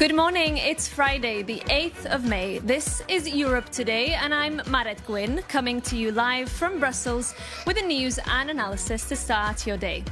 Good morning, it's Friday, the 8th of May. This is Europe Today, and I'm Maret Gwyn, coming to you live from Brussels with the news and analysis to start your day.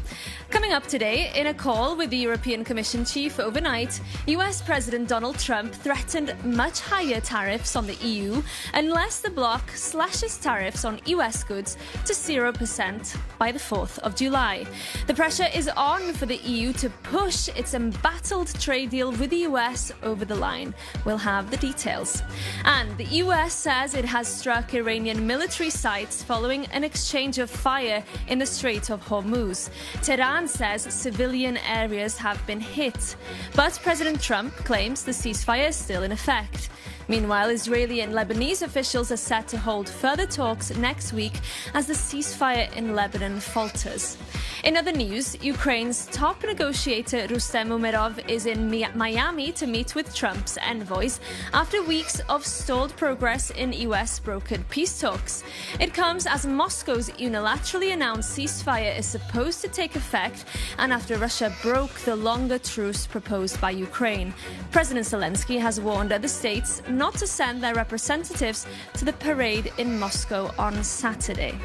Coming up today, in a call with the European Commission chief overnight, US President Donald Trump threatened much higher tariffs on the EU unless the bloc slashes tariffs on US goods to 0% by the 4th of July. The pressure is on for the EU to push its embattled trade deal with the US over the line. We'll have the details. And the US says it has struck Iranian military sites following an exchange of fire in the Strait of Hormuz. Tehran says civilian areas have been hit. But President Trump claims the ceasefire is still in effect. Meanwhile, Israeli and Lebanese officials are set to hold further talks next week as the ceasefire in Lebanon falters. In other news, Ukraine's top negotiator Rustem Umerov is in Miami to meet with Trump's envoys after weeks of stalled progress in US-brokered peace talks. It comes as Moscow's unilaterally announced ceasefire is supposed to take effect and after Russia broke the longer truce proposed by Ukraine. President Zelensky has warned other states not to send their representatives to the parade in Moscow on Saturday.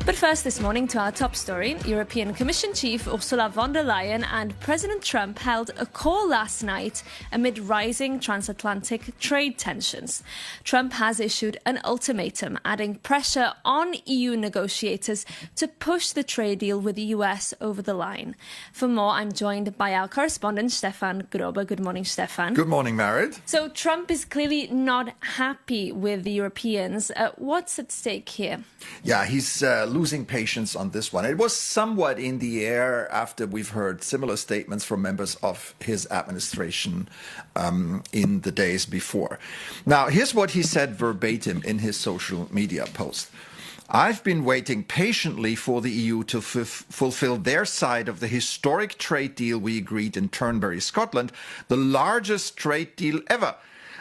But first this morning to our top story. European Commission Chief Ursula von der Leyen and President Trump held a call last night amid rising transatlantic trade tensions. Trump has issued an ultimatum, adding pressure on EU negotiators to push the trade deal with the US over the line. For more, I'm joined by our correspondent, Stefan Grober. Good morning, Stefan. Good morning, Marit. So Trump is clearly not happy with the Europeans. What's at stake here? Yeah, he's losing patience on this one. It was somewhat in the air after we've heard similar statements from members of his administration in the days before. Now, here's what he said verbatim in his social media post. I've been waiting patiently for the EU to fulfill their side of the historic trade deal we agreed in Turnberry, Scotland, the largest trade deal ever.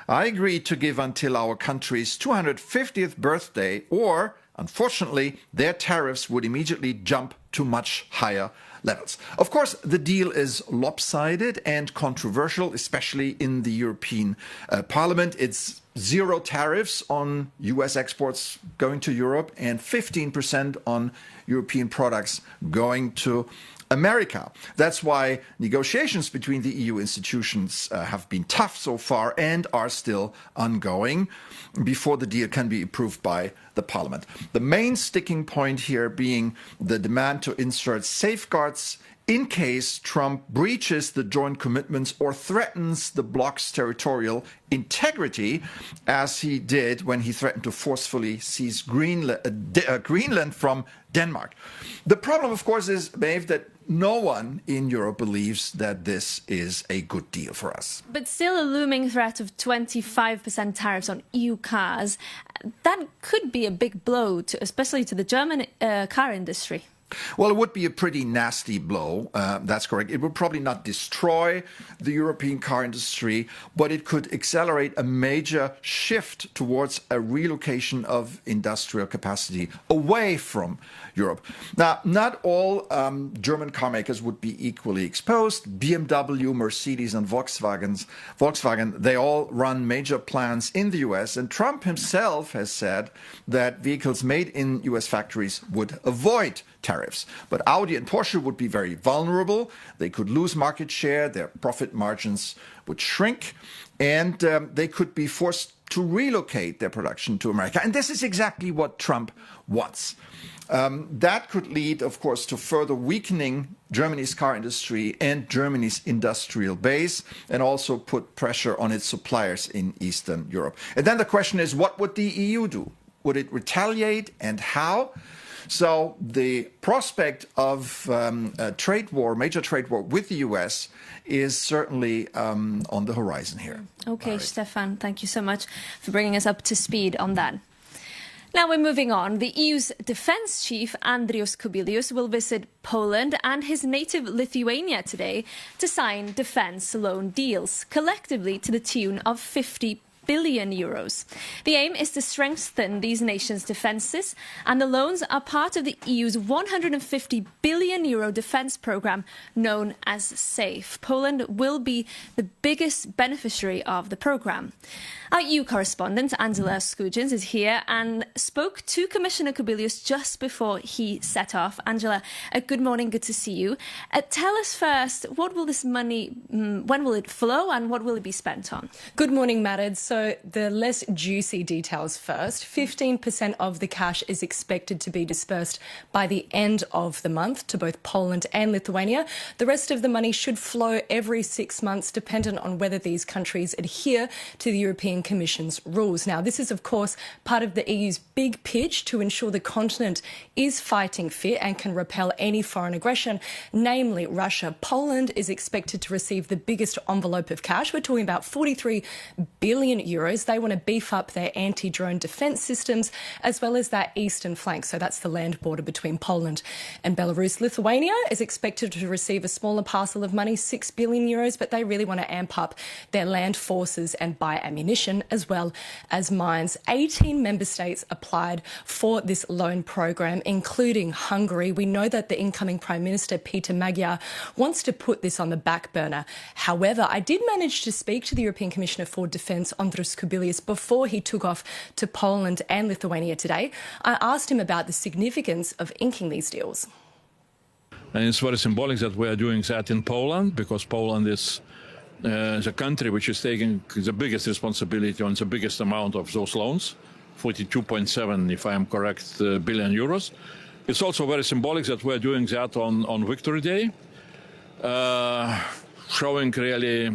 I agreed to give until our country's 250th birthday, or unfortunately, their tariffs would immediately jump to much higher levels. Of course, the deal is lopsided and controversial, especially in the European Parliament. It's 0 tariffs on US exports going to Europe and 15% on European products going to America. That's why negotiations between the EU institutions have been tough so far and are still ongoing before the deal can be approved by the Parliament. The main sticking point here being the demand to insert safeguards in case Trump breaches the joint commitments or threatens the bloc's territorial integrity, as he did when he threatened to forcefully seize Greenland from Denmark. The problem, of course, is, Maeve, that no one in Europe believes that this is a good deal for us. But still a looming threat of 25% tariffs on EU cars. That could be a big blow, especially to the German car industry. Well, it would be a pretty nasty blow. That's correct. It would probably not destroy the European car industry, but it could accelerate a major shift towards a relocation of industrial capacity away from Europe. Now, not all German car makers would be equally exposed. BMW, Mercedes, and Volkswagen, they all run major plants in the US, and Trump himself has said that vehicles made in US factories would avoid tariffs. But Audi and Porsche would be very vulnerable. They could lose market share, their profit margins would shrink, and they could be forced to relocate their production to America. And this is exactly what Trump wants. That could lead, of course, to further weakening Germany's car industry and Germany's industrial base, and also put pressure on its suppliers in Eastern Europe. And then the question is, what would the EU do? Would it retaliate, and how? So the prospect of a trade war, major trade war with the US is certainly on the horizon here. Okay, Right. Stefan, thank you so much for bringing us up to speed on that. Now we're moving on. The EU's defence chief, Andrius Kubilius, will visit Poland and his native Lithuania today to sign defence loan deals, collectively to the tune of 50 billion euros. The aim is to strengthen these nations' defences, and the loans are part of the EU's 150 billion euro defence programme known as SAFE. Poland will be the biggest beneficiary of the programme. Our EU correspondent, Angela Skujins, is here and spoke to Commissioner Kubilius just before he set off. Angela, good morning, good to see you. Tell us first, what will this money, when will it flow and what will it be spent on? Good morning, Marid. So the less juicy details first. 15% of the cash is expected to be dispersed by the end of the month to both Poland and Lithuania. The rest of the money should flow every 6 months, dependent on whether these countries adhere to the European Commission's rules. Now, this is, of course, part of the EU's big pitch to ensure the continent is fighting fit and can repel any foreign aggression, namely Russia. Poland is expected to receive the biggest envelope of cash. We're talking about 43 billion euros. They want to beef up their anti-drone defence systems as well as that eastern flank. So that's the land border between Poland and Belarus. Lithuania is expected to receive a smaller parcel of money, 6 billion euros, but they really want to amp up their land forces and buy ammunition as well as mines. 18 member states applied for this loan program, including Hungary. We know that the incoming Prime Minister, Peter Magyar, wants to put this on the back burner. However, I did manage to speak to the European Commissioner for Defence, Andrius Kubilius, before he took off to Poland and Lithuania today. I asked him about the significance of inking these deals. And it's very symbolic that we are doing that in Poland, because Poland is the country which is taking the biggest responsibility on the biggest amount of those loans, 42.7, if I am correct, billion euros. It's also very symbolic that we're doing that on Victory Day, showing really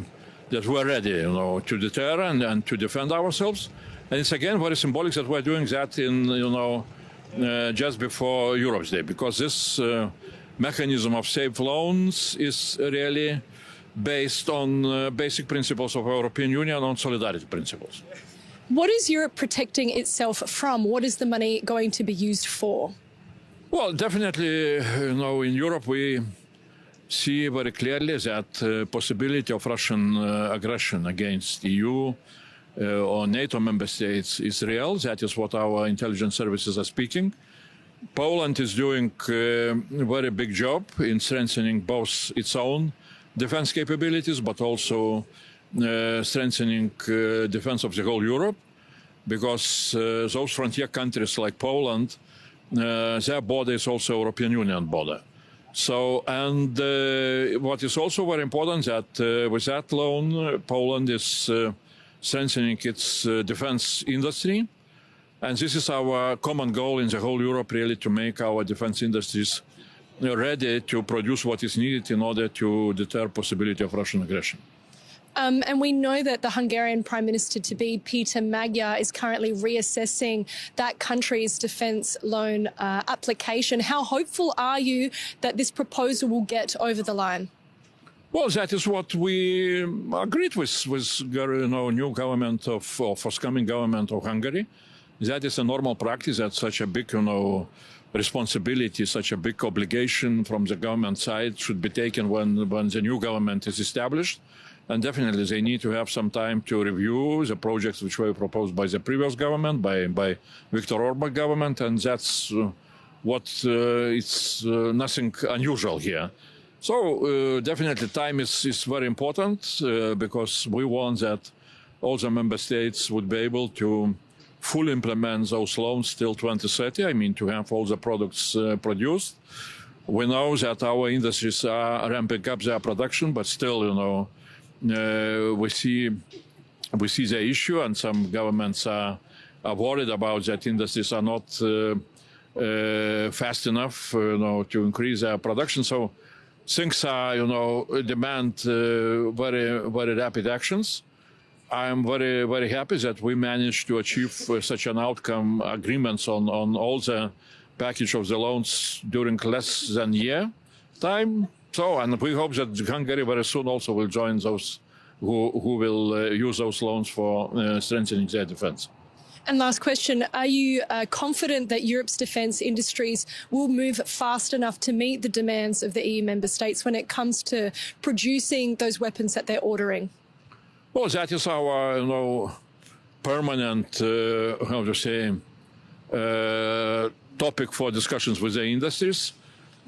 that we're ready, to deter and to defend ourselves. And it's again very symbolic that we're doing that in, just before Europe's Day, because this mechanism of safe loans is really based on basic principles of European Union, on solidarity principles. What is Europe protecting itself from? What is the money going to be used for? Well, definitely, in Europe we see very clearly that possibility of Russian aggression against EU or NATO member states is real. That is what our intelligence services are speaking. Poland is doing a very big job in strengthening both its own defense capabilities, but also strengthening defense of the whole Europe, because those frontier countries like Poland, their border is also European Union border. So, and what is also very important that with that loan, Poland is strengthening its defense industry. And this is our common goal in the whole Europe, really, to make our defense industries ready to produce what is needed in order to deter possibility of Russian aggression. And we know that the Hungarian Prime Minister-to-be, Peter Magyar, is currently reassessing that country's defence loan application. How hopeful are you that this proposal will get over the line? Well, that is what we agreed with new government or forthcoming government of Hungary. That is a normal practice, that such a big, responsibility, such a big obligation from the government side should be taken when the new government is established. And definitely they need to have some time to review the projects which were proposed by the previous government, by Viktor Orban government, and that's it's nothing unusual here. So definitely time is very important because we want that all the member states would be able to fully implement those loans till 2030, I mean to have all the products produced. We know that our industries are ramping up their production, but still, we see the issue, and some governments are worried about that industries are not fast enough, to increase their production. So things are, demand very, very rapid actions. I'm very, very happy that we managed to achieve such an outcome, agreements on all the package of the loans during less than a year time. So, and we hope that Hungary very soon also will join those who will use those loans for strengthening their defense. And last question, are you confident that Europe's defence industries will move fast enough to meet the demands of the EU member states when it comes to producing those weapons that they're ordering? Well, that is our permanent, how to say, topic for discussions with the industries.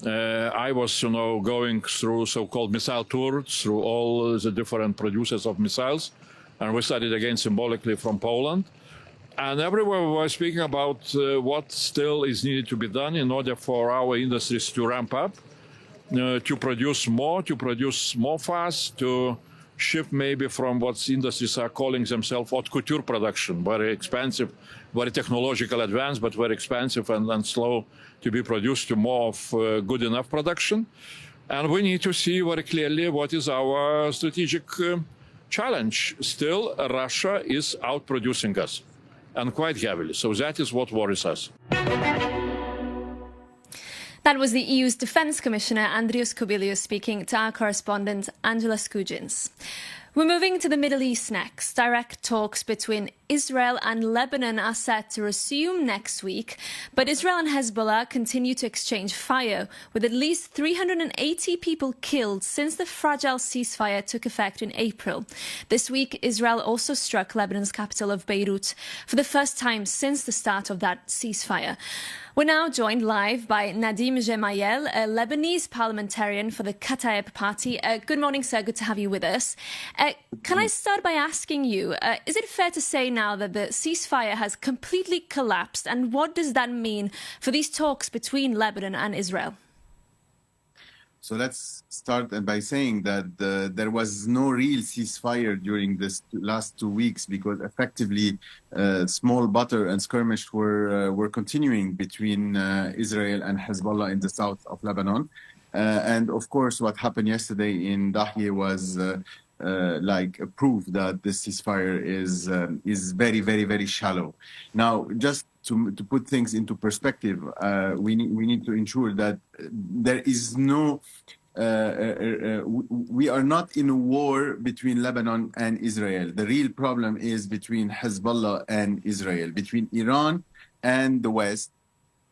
I was, going through so-called missile tours through all the different producers of missiles, and we started again symbolically from Poland. And everywhere we were speaking about what still is needed to be done in order for our industries to ramp up, to produce more fast, to shift maybe from what industries are calling themselves haute couture production, very expensive, very technological advanced, but very expensive and slow to be produced, to more of good enough production. And we need to see very clearly what is our strategic challenge. Still, Russia is outproducing us, and quite heavily. So that is what worries us. That was the EU's Defence Commissioner, Andrius Kubilius, speaking to our correspondent, Angela Skujins. We're moving to the Middle East next. Direct talks between Israel and Lebanon are set to resume next week, but Israel and Hezbollah continue to exchange fire, with at least 380 people killed since the fragile ceasefire took effect in April. This week, Israel also struck Lebanon's capital of Beirut for the first time since the start of that ceasefire. We're now joined live by Nadim Gemayel, a Lebanese parliamentarian for the Kataeb Party. Good morning, sir. Good to have you with us. Can I start by asking you, is it fair to say now that the ceasefire has completely collapsed? And what does that mean for these talks between Lebanon and Israel? So let's start by saying that there was no real ceasefire during this last 2 weeks, because effectively small butter and skirmish were continuing between Israel and Hezbollah in the south of Lebanon. And of course, what happened yesterday in Dahye was like a proof that this ceasefire is very, very, very shallow. Now, just to put things into perspective, we need to ensure that there is no, we are not in a war between Lebanon and Israel. The real problem is between Hezbollah and Israel, between Iran and the West,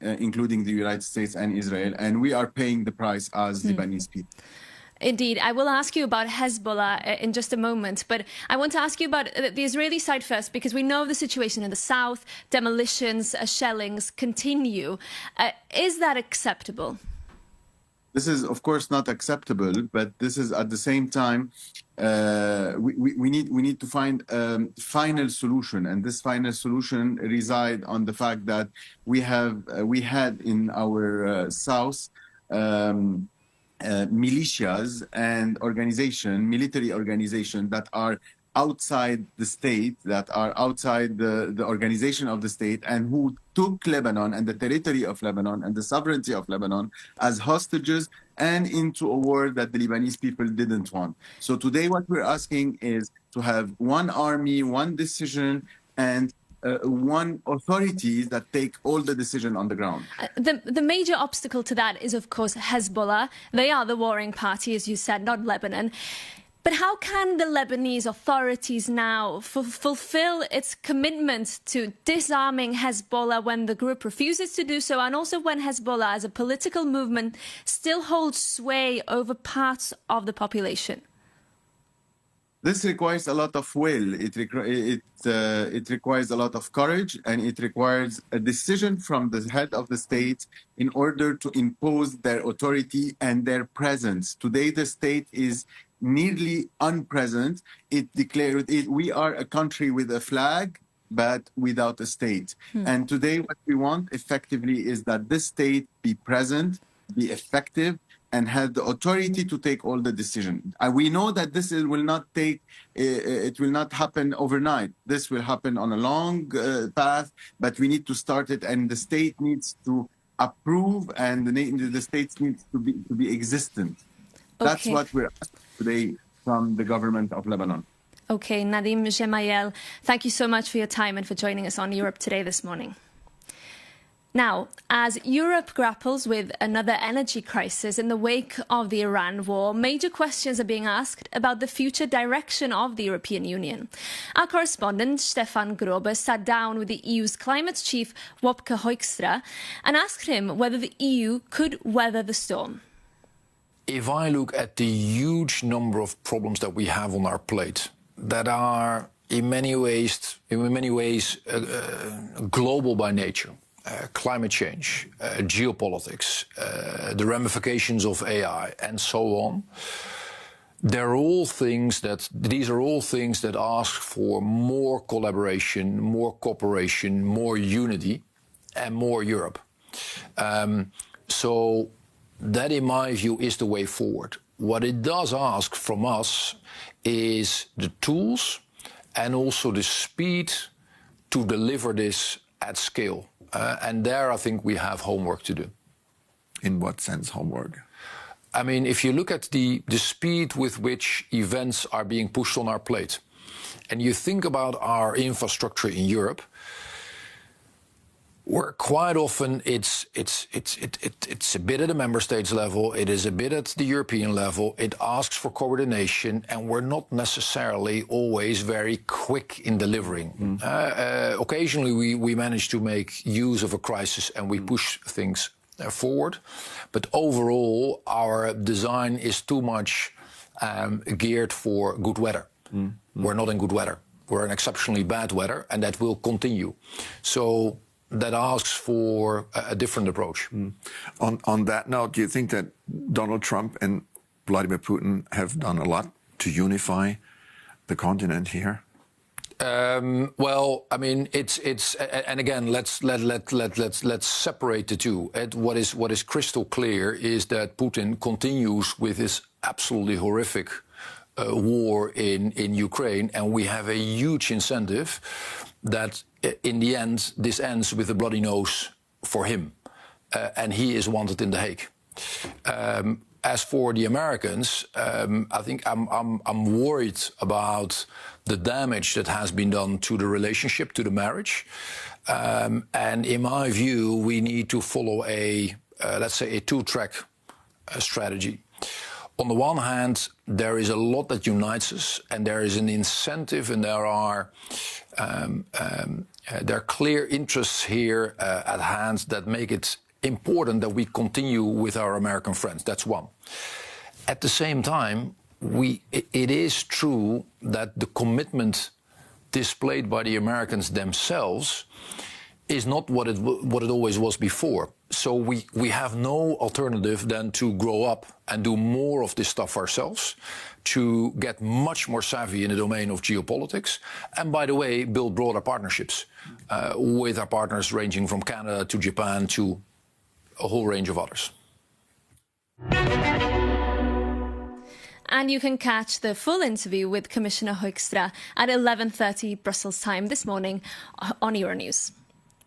including the United States and Israel, and we are paying the price as Lebanese people. Indeed. I will ask you about Hezbollah in just a moment, but I want to ask you about the Israeli side first, because we know the situation in the south, demolitions, shellings continue. Is that acceptable? This is, of course, not acceptable, but this is at the same time, we need to find a final solution, and this final solution resides on the fact that we had in our south militias and military organizations that are outside the state, that are outside the organization of the state, and who took Lebanon and the territory of Lebanon and the sovereignty of Lebanon as hostages and into a war that the Lebanese people didn't want. So today what we're asking is to have one army, one decision, and one authorities that take all the decision on the ground. The major obstacle to that is, of course, Hezbollah. They are the warring party, as you said, not Lebanon. But how can the Lebanese authorities now fulfill its commitment to disarming Hezbollah when the group refuses to do so, and also when Hezbollah, as a political movement, still holds sway over parts of the population? This requires a lot of will. It requires a lot of courage, and it requires a decision from the head of the state in order to impose their authority and their presence. Today, the state is nearly unpresent. It declared we are a country with a flag, but without a state. And today, what we want effectively is that this state be present, be effective, and have the authority to take all the decision. We know that this will not take, it will not happen overnight. This will happen on a long path, but we need to start it, and the state needs to approve, and the state needs to be existent. That's what we're asking today from the government of Lebanon. Okay, Nadim Gemayel, thank you so much for your time and for joining us on Europe Today this morning. Now, as Europe grapples with another energy crisis in the wake of the Iran war, major questions are being asked about the future direction of the European Union. Our correspondent, Stefan Grobe, sat down with the EU's climate chief, Wopke Hoekstra, and asked him whether the EU could weather the storm. If I look at the huge number of problems that we have on our plate that are in many ways, global by nature. Climate change, geopolitics, the ramifications of AI, and so on. These are all things that ask for more collaboration, more cooperation, more unity, and more Europe. So that, in my view, is the way forward. What it does ask from us is the tools and also the speed to deliver this at scale. And there, I think we have homework to do. In what sense, homework? I mean, if you look at the speed with which events are being pushed on our plate, and you think about our infrastructure in Europe, where quite often it's a bit at the member states level, it is a bit at the European level, it asks for coordination, and we're not necessarily always very quick in delivering. Occasionally we manage to make use of a crisis and we push things forward, but overall our design is too much geared for good weather. We're not in good weather. We're in exceptionally bad weather, and that will continue. So that asks for a different approach. On that note, do you think that Donald Trump and Vladimir Putin have done a lot to unify the continent here? Well, I mean, it's and again, let's separate the two. What is crystal clear is that Putin continues with his absolutely horrific war in Ukraine, and we have a huge incentive that in the end this ends with a bloody nose for him, and he is wanted in The Hague. As for the Americans, I think I'm worried about the damage that has been done to the relationship, to the marriage, and in my view, we need to follow let's say a two-track strategy. On the one hand, there is a lot that unites us, and there is an incentive, and there are clear interests here at hand that make it important that we continue with our American friends. That's one. At the same time, it is true that the commitment displayed by the Americans themselves is not what it always was before. So we have no alternative than to grow up and do more of this stuff ourselves, to get much more savvy in the domain of geopolitics, and by the way, build broader partnerships with our partners ranging from Canada to Japan to a whole range of others. And you can catch the full interview with Commissioner Hoekstra at 11:30 Brussels time this morning on Euronews.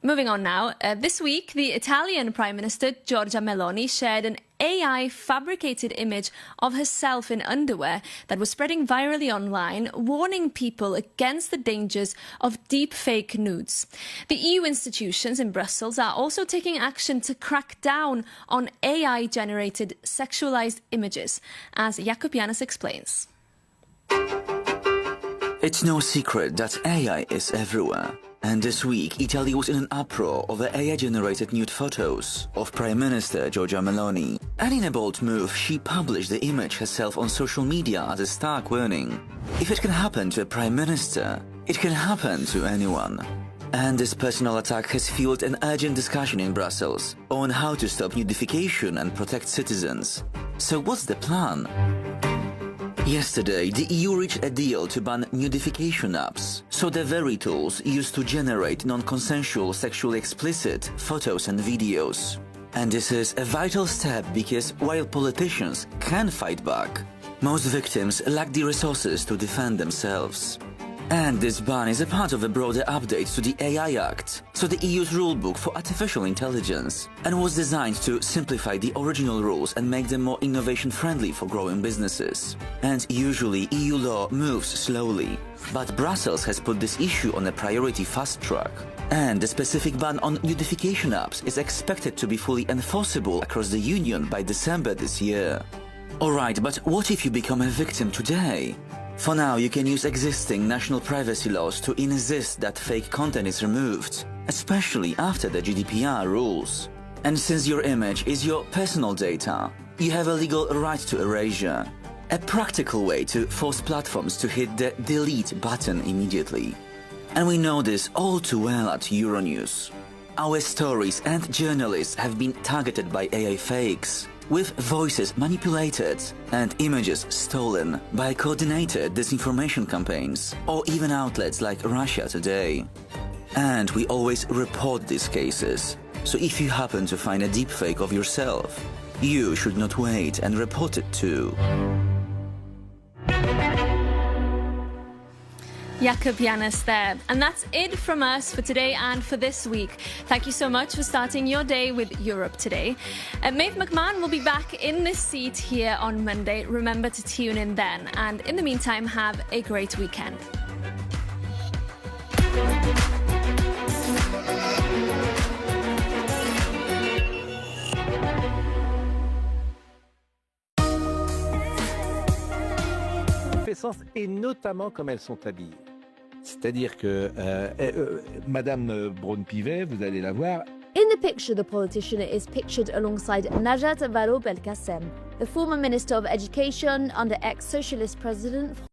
Moving on now, this week the Italian Prime Minister Giorgia Meloni shared an AI-fabricated image of herself in underwear that was spreading virally online, warning people against the dangers of deep-fake nudes. The EU institutions in Brussels are also taking action to crack down on AI-generated sexualized images, as Jakub Janis explains. It's no secret that AI is everywhere. And this week, Italy was in an uproar over AI-generated nude photos of Prime Minister Giorgia Meloni. And in a bold move, she published the image herself on social media as a stark warning. If it can happen to a Prime Minister, it can happen to anyone. And this personal attack has fueled an urgent discussion in Brussels on how to stop nudification and protect citizens. So what's the plan? Yesterday, the EU reached a deal to ban nudification apps, so the very tools used to generate non-consensual sexually explicit photos and videos. And this is a vital step because while politicians can fight back, most victims lack the resources to defend themselves. And this ban is a part of a broader update to the AI Act, so the EU's rulebook for artificial intelligence, and was designed to simplify the original rules and make them more innovation-friendly for growing businesses. And usually EU law moves slowly, but Brussels has put this issue on a priority fast track. And the specific ban on nudification apps is expected to be fully enforceable across the Union by December this year. Alright, but what if you become a victim today? For now, you can use existing national privacy laws to insist that fake content is removed, especially after the GDPR rules. And since your image is your personal data, you have a legal right to erasure. a practical way to force platforms to hit the delete button immediately. And we know this all too well at Euronews. Our stories and journalists have been targeted by AI fakes, with voices manipulated and images stolen by coordinated disinformation campaigns, or even outlets like Russia Today. And we always report these cases, so if you happen to find a deepfake of yourself, you should not wait and report it too. Jakub Janis there. And that's it from us for today and for this week. Thank you so much for starting your day with Europe Today. Maeve McMahon will be back in this seat here on Monday. Remember to tune in then. And in the meantime, have a great weekend. Et notamment comme elles sont habillées. C'est-à-dire que Madame Braun-Pivet, vous allez la voir. In the picture, the politician is pictured alongside Najat Vallaud-Belkacem, the former Minister of Education under ex-socialist President